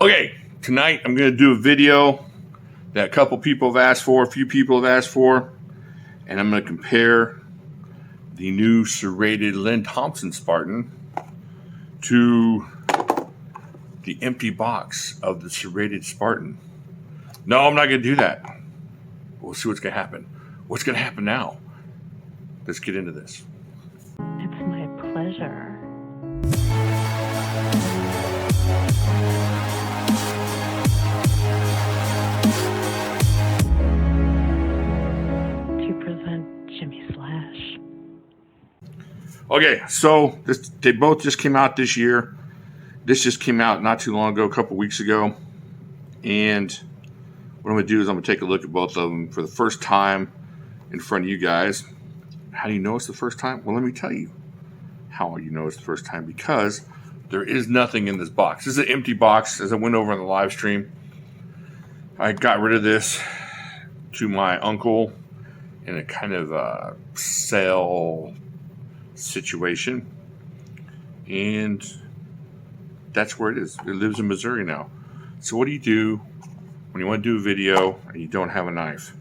Okay, tonight I'm going to do a video that a couple people have asked for, a few people have asked for, and I'm going to compare the new serrated LYNN Thompson Spartan to the empty box of the serrated Spartan. No, I'm not going to do that. We'll see what's going to happen. What's going to happen now? Let's get into this. It's my pleasure. To present Jimislash. Okay, so they both just came out this year. This just came out not too long ago, a couple weeks ago. And what I'm going to do is I'm going to take a look at both of them for the first time in front of you guys. How do you know it's the first time? Well, let me tell you how you know it's the first time. Because there is nothing in this box. This is an empty box. As I went over on the live stream, I got rid of this to my uncle in a kind of sale situation. And that's where it is. It lives in Missouri now. So what do you do when you want to do a video and you don't have a knife?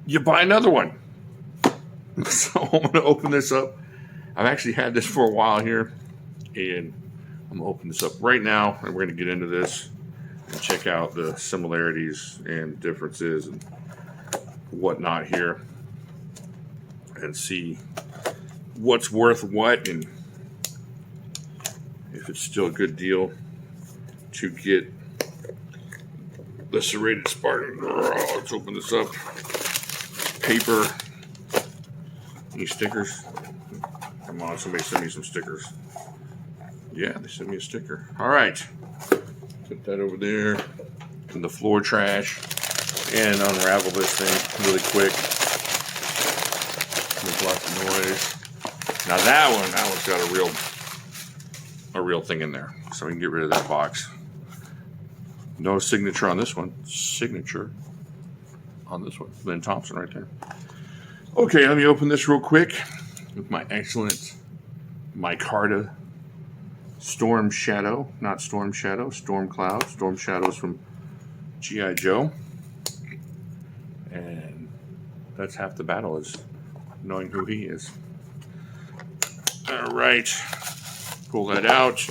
You buy another one. So I'm going to open this up. I've actually had this for a while here, and I'm going to open this up right now, and we're going to get into this and check out the similarities and differences and whatnot here, and see what's worth what, and if it's still a good deal to get the serrated Spartan. Let's open this up. Paper. Any stickers? Come on, somebody send me some stickers. Yeah, they sent me a sticker. All right. Put that over there in the floor trash and unravel this thing really quick. Make lots of noise. Now that one's got a real thing in there. So we can get rid of that box. No signature on this one. Signature on this one. LYNN Thompson right there. Okay, let me open this real quick with my excellent micarta Storm Shadow. Not Storm Shadow, Storm Cloud. Storm Shadow's from G.I. Joe. And that's half the battle, is knowing who he is. All right. Pull that out.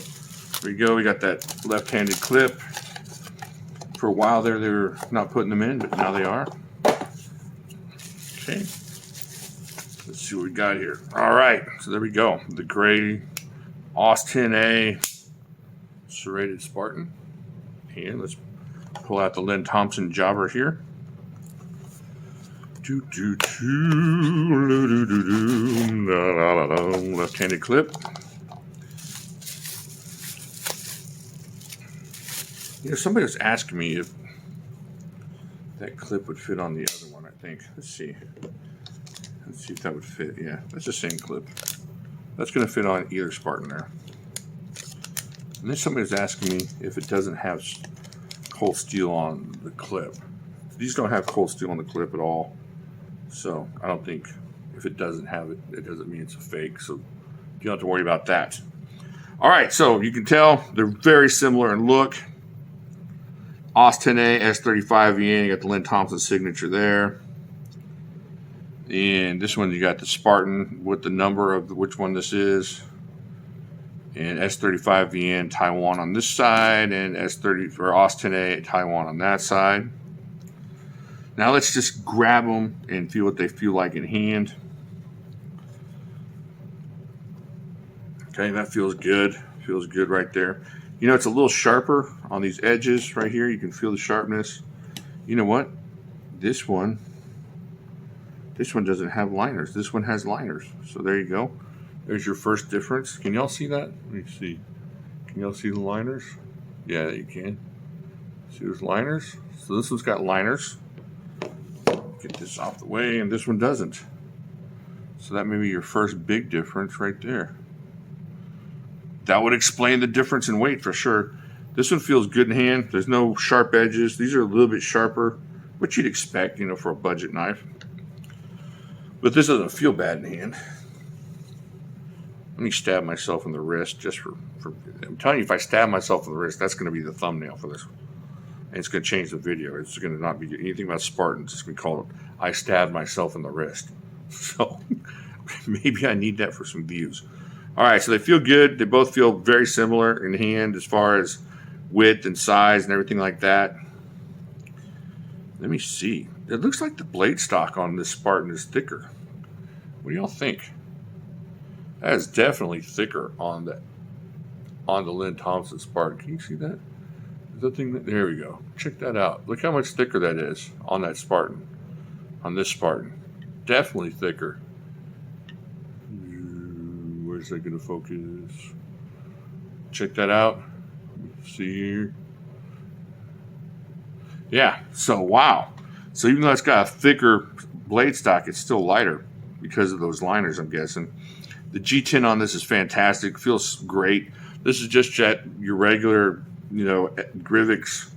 There we go. We got that left-handed clip. For a while there, they were not putting them in, but now they are. Okay. Let's see what we got here. All right. So there we go. The gray Austin A serrated Spartan. And let's pull out the LYNN Thompson jobber here. Left-handed clip. You know, somebody was asking me if that clip would fit on the other one, I think. Let's see. Let's see if that would fit. Yeah, that's the same clip. That's going to fit on either Spartan there. And then somebody was asking me if it doesn't have cold steel on the clip. These don't have cold steel on the clip at all. So I don't think if it doesn't have it, it doesn't mean it's a fake. So you don't have to worry about that. All right, so you can tell they're very similar in look. Austin A, S35 VN, you got the LYNN Thompson signature there. And this one, you got the Spartan with the number of which one this is. And S35 VN Taiwan on this side, and S30 for Austin A Taiwan on that side. Now let's just grab them and feel what they feel like in hand. Okay, that feels good. Feels good right there. You know, it's a little sharper on these edges right here. You can feel the sharpness. You know what? This one doesn't have liners. This one has liners. So there you go. There's your first difference. Can y'all see that? Let me see. Can y'all see the liners? Yeah, you can. See those liners? So this one's got liners. Get this off the way, and this one doesn't. So that may be your first big difference right there. That would explain the difference in weight for sure. This one feels good in hand. There's no sharp edges. These are a little bit sharper, which you'd expect, you know, for a budget knife. But this doesn't feel bad in hand. Let me stab myself in the wrist just for I'm telling you, if I stab myself in the wrist, that's going to be the thumbnail for this. And it's going to change the video. It's going to not be anything about Spartans. It's going to be called I Stabbed Myself in the Wrist. So maybe I need that for some views. All right, so they feel good. They both feel very similar in hand as far as width and size and everything like that. Let me see. It looks like the blade stock on this Spartan is thicker. What do y'all think? That is definitely thicker on the LYNN Thompson Spartan. Can you see that? The thing that, there we go. Check that out. Look how much thicker that is on that Spartan. On this Spartan. Definitely thicker. Where's that going to focus? Check that out. See here. Yeah. So wow. So even though it's got a thicker blade stock, it's still lighter because of those liners, I'm guessing. The G10 on this is fantastic. Feels great. This is just your regular, Grivix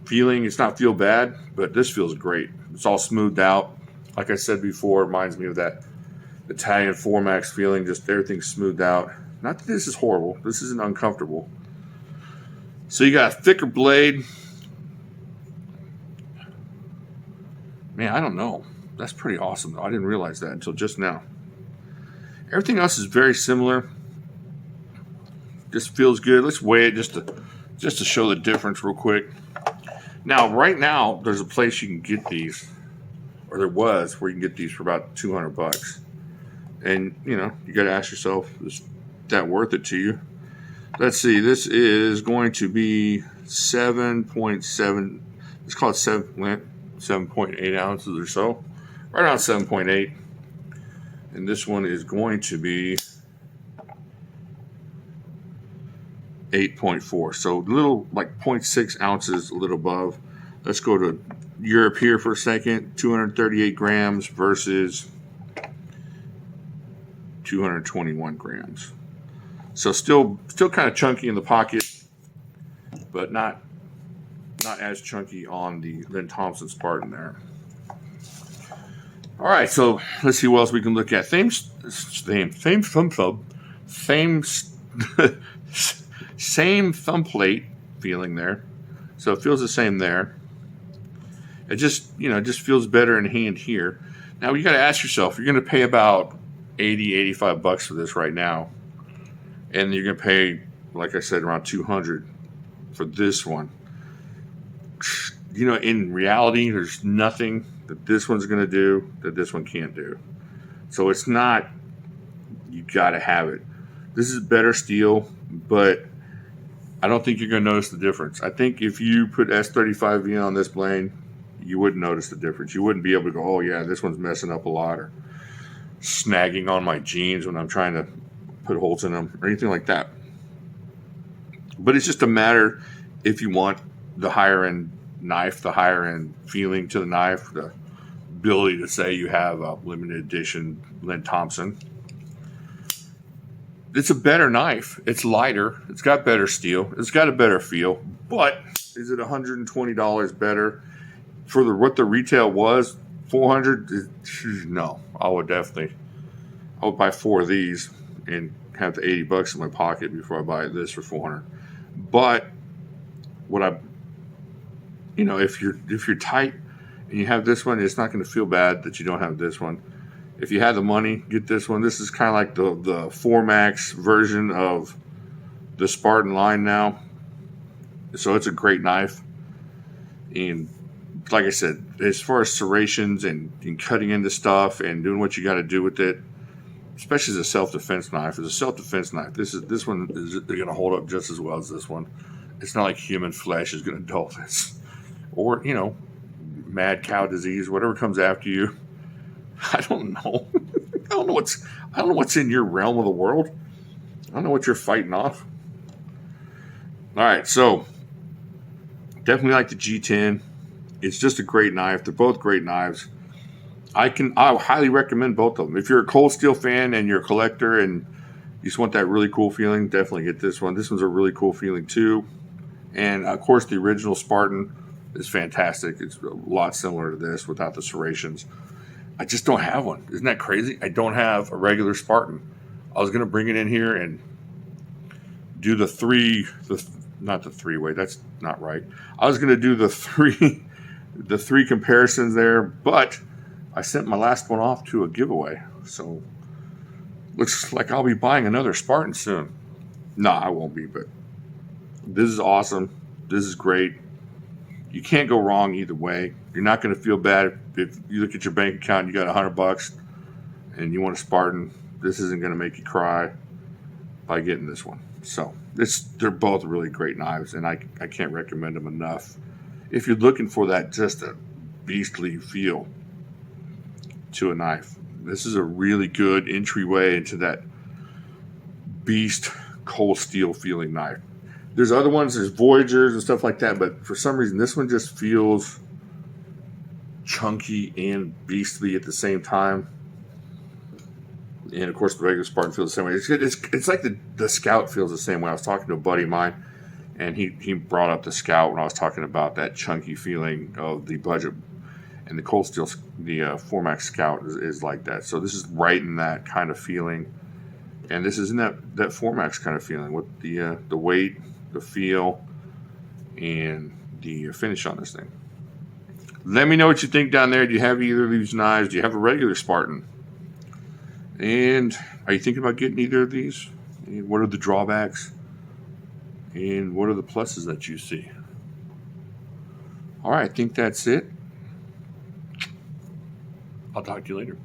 feeling. It's not feel bad, but this feels great. It's all smoothed out. Like I said before, it reminds me of that Italian 4MAX feeling. Just everything's smoothed out. Not that this is horrible. This isn't uncomfortable. So you got a thicker blade. Man, I don't know. That's pretty awesome, though. I didn't realize that until just now. Everything else is very similar. Just feels good. Let's weigh it just to show the difference real quick. Now, right now, there's a place you can get these, or there was, where you can get these for about $200. And, you got to ask yourself, is that worth it to you? Let's see. This is going to be 7.7. Let's call it 7.8 ounces or so. Right around 7.8. And this one is going to be 8.4. So a little, like 0.6 ounces, a little above. Let's go to Europe here for a second. 238 grams versus 221 grams. So still kind of chunky in the pocket, but not as chunky on the LYNN Thompson Spartan there. All right, so let's see what else we can look at. Same thumb plate feeling there. So it feels the same there. It just feels better in hand here. Now you got to ask yourself, you're going to pay about $80-85 for this right now. And you're going to pay, like I said, around $200 for this one. In reality, there's nothing that this one's going to do that this one can't do. So it's not, you got to have it. This is better steel, but I don't think you're going to notice the difference. I think if you put S35V on this blade, you wouldn't notice the difference. You wouldn't be able to go, oh yeah, this one's messing up a lot, or snagging on my jeans when I'm trying to put holes in them, or anything like that. But it's just a matter if you want the higher end knife, the higher end feeling to the knife, the ability to say you have a limited edition LYNN Thompson. It's a better knife. It's lighter. It's got better steel. It's got a better feel. But is it $120 better for what the retail was? $400? No. I would buy 4 of these and have the $80 in my pocket before I buy this for $400. But if you're tight and you have this one, it's not going to feel bad that you don't have this one. If you had the money, get this one. This is kind of like the 4MAX version of the Spartan line now. So it's a great knife. And like I said, as far as serrations and cutting into stuff and doing what you got to do with it, especially as a self-defense knife. As a self-defense knife, this one is going to hold up just as well as this one. It's not like human flesh is going to dull this. Or, mad cow disease, whatever comes after you. I don't know. I don't know what's in your realm of the world. I don't know what you're fighting off. All right, so definitely like the G10. It's just a great knife. They're both great knives. I highly recommend both of them. If you're a cold steel fan and you're a collector and you just want that really cool feeling, definitely get this one. This one's a really cool feeling too. And of course, the original Spartan is fantastic. It's a lot similar to this without the serrations. I just don't have one. Isn't that crazy? I don't have a regular Spartan. I was going to bring it in here and do not the three-way. That's not right. I was going to do the three comparisons there, but I sent my last one off to a giveaway. So looks like I'll be buying another Spartan soon. No, I won't be, but this is awesome. This is great. You can't go wrong either way. You're not going to feel bad if you look at your bank account and you got $100 and you want a Spartan. This isn't going to make you cry by getting this one. So they're both really great knives, and I can't recommend them enough. If you're looking for that just a beastly feel to a knife, this is a really good entryway into that beast cold steel feeling knife. There's other ones, there's Voyagers and stuff like that, but for some reason this one just feels chunky and beastly at the same time. And of course the regular Spartan feels the same way. It's like the Scout feels the same way. I was talking to a buddy of mine, and he brought up the Scout when I was talking about that chunky feeling of the budget. And the cold steel, the Formax Scout is like that. So this is right in that kind of feeling. And this is in that Formax kind of feeling with the weight, the feel, and the finish on this thing. Let me know what you think down there. Do you have either of these knives? Do you have a regular Spartan? And are you thinking about getting either of these? And what are the drawbacks? And what are the pluses that you see? All right, I think that's it. I'll talk to you later.